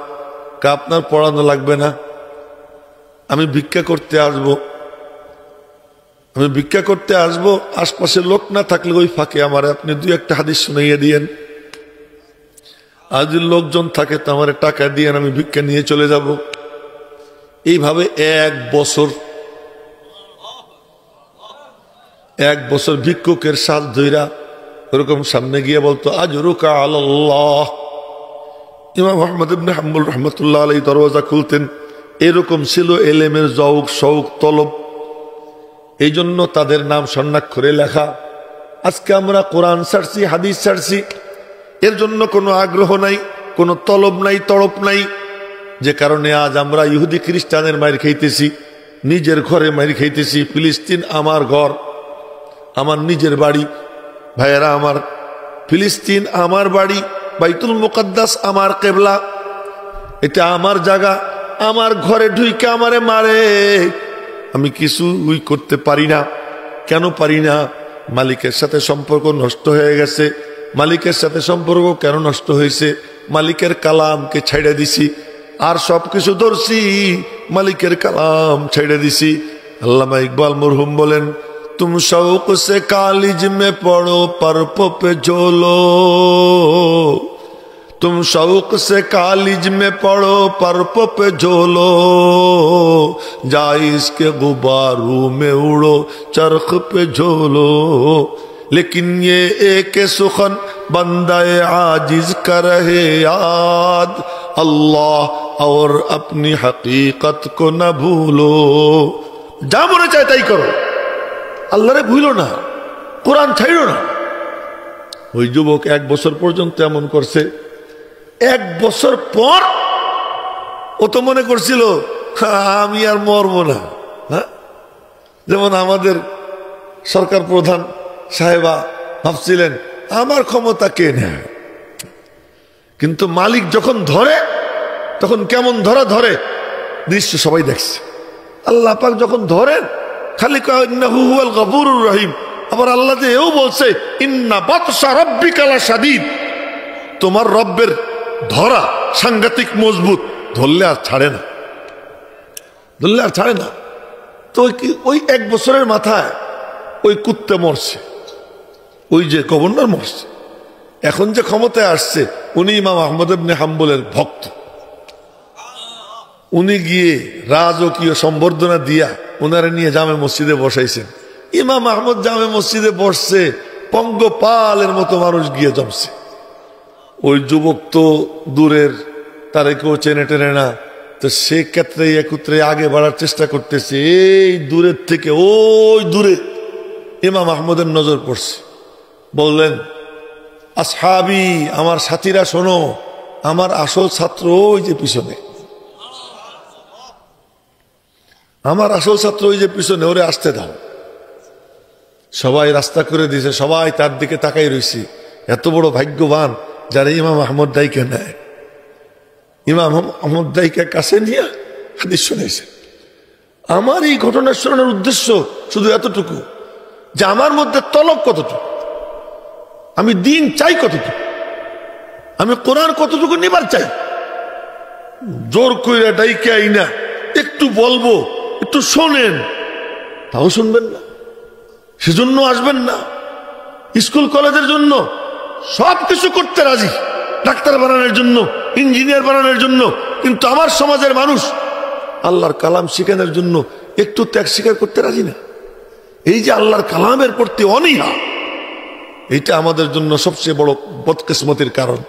আপনার পড়ানো লাগবে না, আমি ভিক্ষা করতে আসবো, আমি ভিক্ষা করতে আসবো, আশপাশে লোক না থাকলে ওই ফাঁকে আমার আপনি 2-1টা হাদিস শুনাইয়া দিয়েন। আর যদি লোকজন থাকে তো আমার টাকা দিয়ে আমি ভিক্ষা নিয়ে চলে যাব। এইভাবে 1 বছর ভিক্ষুকের সাজ ধইরা ওরকম সামনে গিয়ে বলতো আজরুকা আলাল্লাহ। ইমাম আহমদ ইবনে হাম্বল রাহমাতুল্লাহ আলাইহি দরওয়াজা খুলতেন। এরকম ছিল এলেমের জৌক শৌক তলব, এই জন্য তাদের নাম স্বর্ণাক্ষরে লেখা। আজকে আমরা কোরআন ছাড়ছি, হাদিস ছাড়ছি, এর জন্য কোনো আগ্রহ নাই, কোনো তলব নাই, তড়প নাই, যে কারণে আজ আমরা ইহুদি খ্রিস্টানের মাইর খাইতেছি, নিজের ঘরে মাইর খাইতেছি। ফিলিস্তিন আমার ঘর, আমার নিজের বাড়ি, ভাইয়েরা আমার, ফিলিস্তিন আমার বাড়ি, বাইতুল মুকদ্দাস আমার কেবলা, এটা আমার জায়গা, আমার ঘরে ঢুইকে আমারে মারে, আমি কিছু করতে পারি না। কেন পারি না? মালিকের সাথে সম্পর্ক নষ্ট হয়ে গেছে। মালিকের সাথে সম্পর্ক কেন নষ্ট হয়েছে? মালিকের কালামকে ছেড়ে দিছি, আর সবকিছু ধরছি, মালিকের কালাম ছেড়ে দিছি। আল্লামা ইকবাল মরহুম বলেন, तुम शौक से कॉलेज में पढ़ो पर्पो पे झोलो, तुम शौक से कॉलेज में पढ़ो पर्पो पे झोलो, जाए इसके गुबारों में उड़ो चरख पे झोलो, लेकिन ये एक सुखन बंदाए आजिज कर रहे याद, अल्लाह और अपनी हकीकत को न भूलो। जा মনে চায় তাই করো, আল্লাহরে ভুলো না, কোরআন ছাইড়ো না। ওই যুবক 1 বছর পর্যন্ত এমন করছে। 1 বছর পর ও তো মনে করছিল আমি আর মরবো না। হ্যাঁ, যেমন আমাদের সরকার প্রধান সাহেবা ভাবছিলেন আমার ক্ষমতা কে নেয়, কিন্তু মালিক যখন ধরে তখন কেমন ধরে দৃশ্য সবাই দেখছে। আল্লাহ পাক যখন ধরেন খালি কয় ইন্নাহু হুয়াল গফুরুর রহিম, আবার আল্লাহ যে এও বলছে ইন্না বাতশা রাব্বিকা লাশাদীদ, তোমার রব্বের ধরা সাংঘাতিক মজবুত, ধরলে আর ছাড়ে না, ধরলে আর ছাড়ে না। তো ওই 1 বছরের মাথায় ওই কুত্তে মরছে, ওই যে গভর্নর মরছে। এখন যে ক্ষমতায় আসছে উনি ইমাম আহমদ ইবনে হাম্বলের ভক্ত। উনি গিয়ে রাজকীয় সম্বর্ধনা দিয়া ওনারা নিয়ে জামে মসজিদে বসাইছেন। ইমাম আহমদ জামে মসজিদে বসছে, পঙ্গপালের মতো মানুষ গিয়ে জমছে। ওই যুবক তো দূরের, তারে কেউ চেনে টেনে না, তো সে ক্ষেত্রে একত্রে আগে বাড়ার চেষ্টা করতেছে। এই দূরের থেকে ওই দূরে ইমাম আহমদের নজর পড়ছে। বললেন আসহাবি, আমার সাথীরা শোনো, আমার আসল ছাত্র ওই যে পিছনে, আমার আসল ছাত্র ওই যে পিছনে, ওরে আসতে দাও। সবাই রাস্তা করে দিয়েছে, সবাই তার দিকে তাকাই রয়েছে। এত বড় ভাগ্যবান যারা ইমাম আহমদ ডাইকে নেয়। ইমাম আহমদ দাইকে কাছে নিয়ে হাদিস শুনেছেন। আমার এই ঘটনা শোনানোর উদ্দেশ্য শুধু এতটুকু যে আমার মধ্যে তলব কতটুকু, আমি দিন চাই কতটুকু, আমি কোরআন কতটুকু নিবার চাই। জোর কইরা ডাইকে আই না, একটু বলবো, একটু শোনেন, তাও শুনবেন না, সেজন্য আসবেন না। স্কুল কলেজের জন্য সবকিছু করতে রাজি, ডাক্তার বানানোর জন্য, ইঞ্জিনিয়ার বানানোর জন্য, কিন্তু আমার সমাজের মানুষ আল্লাহর কালাম শিখানোর জন্য একটু ত্যাগ স্বীকার করতে রাজি না। এই যে আল্লাহর কালামের প্রতি অনীহা, এইটা আমাদের জন্য সবচেয়ে বড় বদকিসমতির কারণ।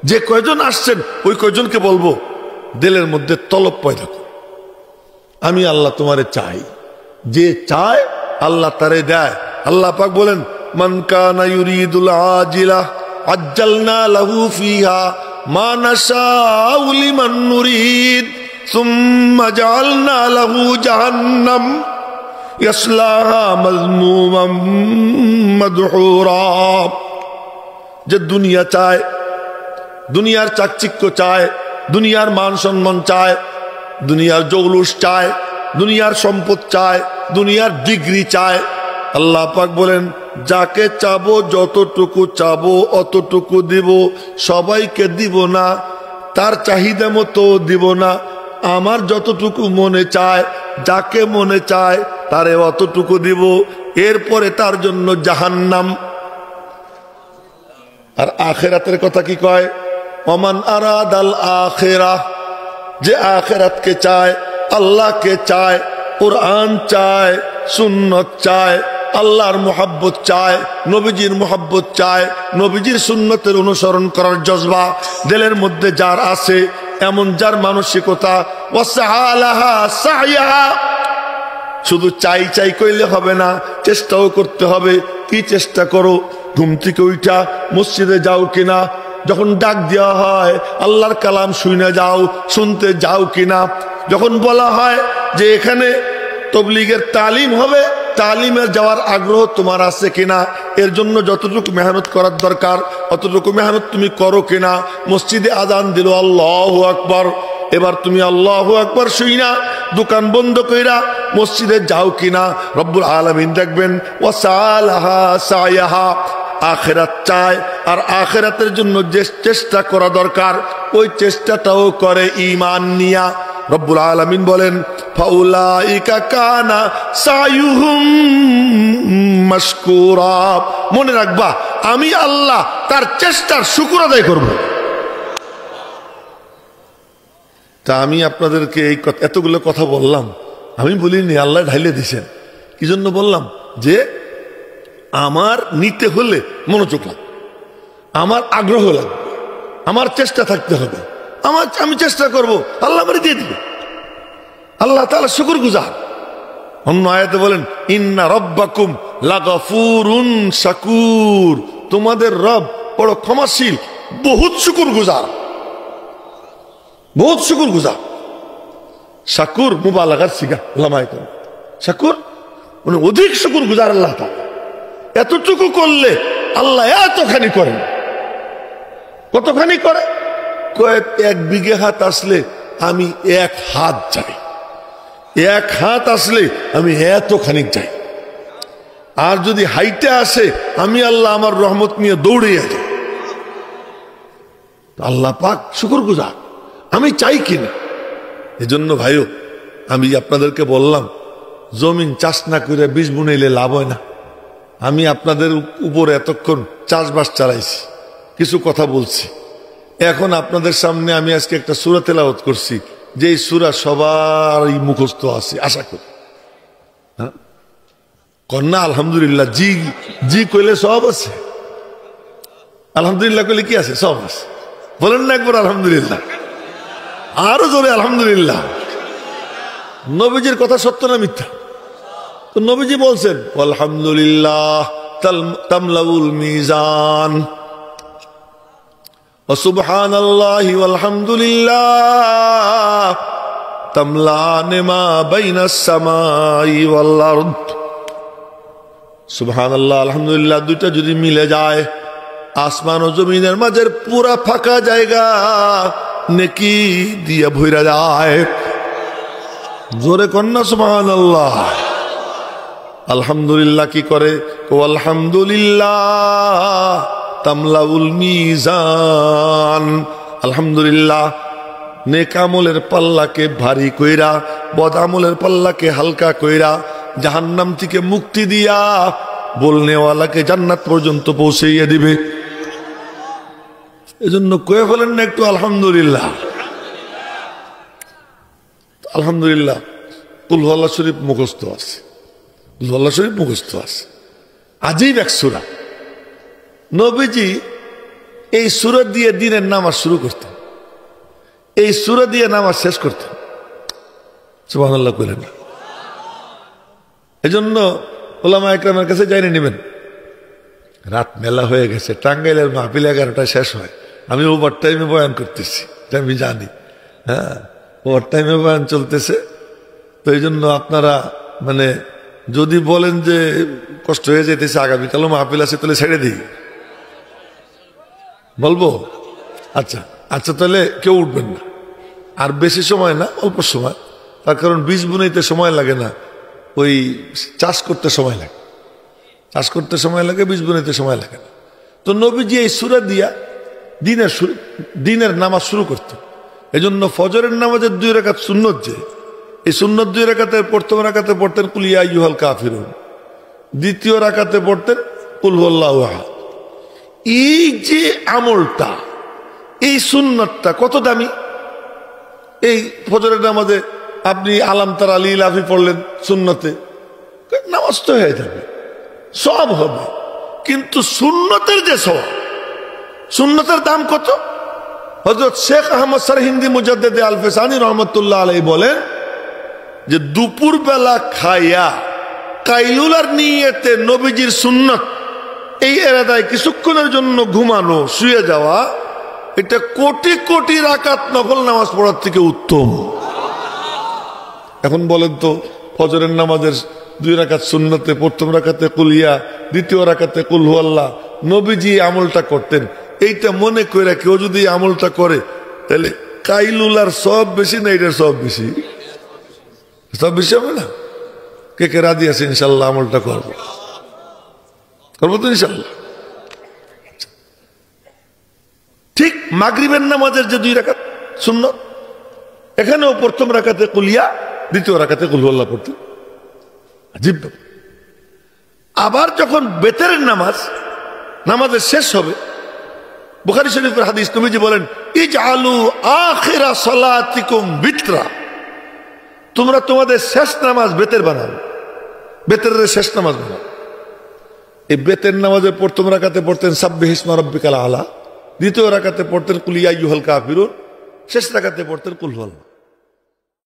যে কয়জন আসছেন ওই কয়জনকে বলবো দিলের মধ্যে তলব পয়দা করো, আমি আল্লাহ তোমারে চাই। যে চায় আল্লাহ তারে দেয়। আল্লাহ পাক বলেন, মান কানা ইউরিদুল আজিলা আজ্জালনা লাহু ফিহা মা নাশাউ লিমান নুরিদ সুম্মা জাআলনা লাহু জাহান্নাম ইয়াসলাহা মাযমুমান মাদহুরা। যে দুনিয়া চায়, দুনিয়ার চাকচিক্য চায়, দুনিয়ার মান সম্মান চায়, দুনিয়ার জৌলুস চায়, দুনিয়ার সম্পদ চায়, দুনিয়ার ডিগ্রি চায়, আল্লাহ পাক বলেন যাকে চাবো, যতটুকু চাবো অতটুকু দিব। সবাইকে দিব না, তার চাহিদা মতো দিব না। আমার যতটুকু মনে চায়, যাকে মনে চায় তারে অতটুকু দিব। এরপরে তার জন্য জাহান্নাম। আর আখিরাতের কথা কি কয়? ওমান আরাদাল আখিরাহ, যে আখিরাতকে চায়, আল্লাহকে চায়, কুরআন চায়, সুন্নত চায়, আল্লাহর মুহাব্বত চায়, নবীজির মুহাব্বত চায়, নবীজির সুন্নতের অনুসরণ করার জজবা দিলের মধ্যে যার আছে, এমন যার মানসিকতা, ওয়াসআলাহা সাইয়াহা, শুধু চাই চাই কইলে হবে না, চেষ্টাও করতে হবে। কি চেষ্টা করো? ঘুম থেকে উঠা মসজিদে যাও কিনা, যখন ডাক দেওয়া হয় আল্লাহর কালাম শুনে যাও, শুনতে যাও কিনা, যখন বলা হয় যে এখানে তবলিগের তালিম হবে, তালিমে যাওয়ার আগ্রহ তোমার আছে কিনা, এর জন্য যতটুকু মেহনত করার দরকার অতটুকু মেহনত তুমি করো কিনা। মসজিদে আজান দিল আল্লাহু আকবার, এবার তুমি আল্লাহু আকবার শুইনা দোকান বন্ধ কইরা মসজিদে যাও কিনা। রব্বুল আলামিন দেখবেন ওয়াসালাহা সায়াহা, আখিরাত চায়, আর আখিরাতের জন্য যে চেষ্টা করা দরকার ওই চেষ্টাটাও করে ঈমান নিয়া। রব্বুল আলামিন বলেন ফাউলাইকা কানা সায়ুহুম মাশকুরা। মনে রাখবা আমি আল্লাহ তার চেষ্টার শুকর আদায় করব। তা আমি আপনাদেরকে এই এতগুলো কথা বললাম, আমি বলিনি, আল্লাহ ঢাইলে দিছেন। কি জন্য বললাম? যে আমার নিতে হলে মনোযোগ লাগবে, আমার আগ্রহ লাগবে, আমার চেষ্টা থাকতে হবে, আমি চেষ্টা করব, আল্লাহ আমারে দিয়ে দিবে। আল্লাহ তাআলা শুকরগুজার। অন্য আয়াতে বলেন ইন্না রাব্বাকুম লাগাফুরুন শাকুর, তোমাদের রব বড় ক্ষমাশীল, বহুত শুকরগুজার, বহুত শুকরগুজার। শাকুর মুবালাগার সিগা, লামায়ে কেরাম শাকুর মানে অধিক শুকরগুজার আল্লাহ তাআলা। এতটুকু করলে আল্লাহ এতখানি করেন। কতখানি করে? কয়েক 1 বিঘে হাত আসলে আমি 1 হাত যাই, 1 হাত আসলে আমি এতখানি যাই। আর যদি হাইটে আসে আমি আল্লাহ আমার রহমত নিয়ে দৌড়িয়ে যাই। আল্লাহ পাক শুকরগুজার। আমি চাই কিনা। এজন্য ভাইও আমি আপনাদেরকে বললাম, জমিন চাষ না করে বীজ বুনাইলে লাভ হয় না। আমি আপনাদের উপর এতক্ষণ চাষবাস চালাইছি, কিছু কথা বলছি। এখন আপনাদের সামনে আমি আজকে একটা সূরা তেলাওয়াত করছি, যে এই সূরা সবারই মুখস্থ আছে আশা করি। হ্যাঁ কন্যা আলহামদুলিল্লাহ, জি জি কইলে সব আছে, আলহামদুলিল্লাহ কইলে কি আছে? সব আছে। বলেন না একবার আলহামদুলিল্লাহ, আরো জোরে আলহামদুলিল্লাহ। নবীজির কথা সত্য না মিথ্যা? তো নবীজি বলছেন আলহামদুলিল্লাহ তামলাউল মিজান ওয়া সুবহানাল্লাহি ওয়ালহামদুলিল্লাহ তামলান মা বাইনাস সামাই ওয়াল আরদ। সুবহানাল্লাহ আলহামদুলিল্লাহ দুইটা যদি মিলে যায়, আসমান ও জমিনের মাঝের পুরা ফাঁকা জায়গা নেকি দিয়া ভইরা যায়। জোরে কন্যা সুবহানাল্লাহ। আলহামদুলিল্লাহ কি করে? ও আলহামদুলিল্লাহ তামলাউল মিজান। আলহামদুলিল্লাহ নেক আমলের পাল্লাকে ভারী কইরা বদ আমলের পাল্লাকে হালকা কইরা জাহান্নাম থেকে মুক্তি দিয়া বলনেওয়ালাকে জান্নাত পর্যন্ত পৌঁছাইয়া দিবে। এজন্য কয়ে ফেলেন না একটু আলহামদুলিল্লাহ। আলহামদুলিল্লাহ কুল হুয়াল্লাহ শরীফ মুখস্থ আছে, কুল হুয়াল্লাহ শরীফ মুখস্থ আছে। আজীব এক সূরা। নবীজি এই সূরা দিয়ে দিনের নামাজ শুরু করতেন, এই সূরা দিয়ে নামাজ শেষ করতেন। সুবহানাল্লাহ কইলেন না? এজন্য ওলামা ইকরামের কাছে যাইনে নেবেন। রাত মেলা হয়ে গেছে, টাঙ্গাইলের মাহফিল 11টায় শেষ হয়, আমি ওভার টাইমে বয়ান করতেছি, এটা আমি জানি। হ্যাঁ, ওভার টাইমে বয়ান চলতেছে। তো এই জন্য আপনারা মানে যদি বলেন যে কষ্ট হয়ে যেতেছে, আগামীকালও মাহফিল আছে, তাহলে ছেড়ে দিই, বলবো? আচ্ছা আচ্ছা, তাহলে কেউ উঠবেন না। আর বেশি সময় না, অল্প সময়। তার কারণ বীজ বুনাইতে সময় লাগে না, ওই চাষ করতে সময় লাগে, চাষ করতে সময় লাগে, বীজ বুনাইতে সময় লাগে না। তো নবীজি এই সূরা দিয়া দিনের নামাজ শুরু করতেন। এই জন্য ফজরের নামাজের 2 রাকাত সুন্নত, যে এই সুন্নত 2 রাকাতের প্রথম রাকাতে পড়তেন কুল ইয়া আইয়ুহাল কাফিরুন, দ্বিতীয় রাকাতে পড়তেন কুল হুয়াল্লাহু আহাদ। এই যে আমলটা, এই সুন্নতটা কত দামি! এই ফজরের নামাজে আপনি আলাম তারা লি লাফি পড়লেন সুন্নতে, নামাজ তো হয়ে যাবে, সব হবে। কিন্তু সুন্নতের যে সওয়াব, সুন্নতের দাম কত? হযরত শেখ আহমদ সরহিন্দি মুজাদ্দিদ আল-ফিসানি রহমাতুল্লাহ আলাইহি বলেন যে দুপুর বেলা খাইয়া কাইলুলার নিয়তে নবীজির সুন্নত, এই এরাদায় কিছুক্ষণের জন্য ঘুমানো, শুয়ে যাওয়া, এটা কোটি কোটি রাকাত নফল নামাজ পড়ার থেকে উত্তম। এখন বলেন তো, ফজরের নামাজের 2 রাকাত সুন্নতে, প্রথম রাকাতে কুলিয়া, দ্বিতীয় রাকাতে কুল হুয়াল্লাহ, নবীজি আমলটা করতেন। এইটা মনে করে কেউ যদি আমলটা করে, তাহলে কাইলুলার সব বেশি না এটার সব বেশি? সব বেশি হবে না? কে কে রাজি আছে ইনশাল্লাহ আমলটা করবো? করবো তো ইনশাল্লাহ। ঠিক মাগরিবের নামাজের যে 2 রাকাত সুন্নত, এখানেও প্রথম রাকাতে কুলিয়া, দ্বিতীয় রাকাতে কুল হুয়াল্লাহ পড়তেন। আজীব। আবার যখন বেতেরের নামাজের শেষ হবে, বুখারী শরীফের হাদিস, নবীজি বলেন ইজআলু আখিরা সালাতিকুম বিতরা, তোমরা তোমাদের শেষ নামাজ বেতের বানাও, বেতেরের শেষ নামাজ বানাও। এই বেতের নামাজের প্রথম রাকাতে পড়তেন সাব্বিহ ইসমা রাব্বিকাল আলা, দ্বিতীয় রাকাতে পড়তেন কুল ইয়া আইয়ুহাল কাফিরুন, শেষ রাকাতে পড়তেন কুল হুয়াল্লাহ।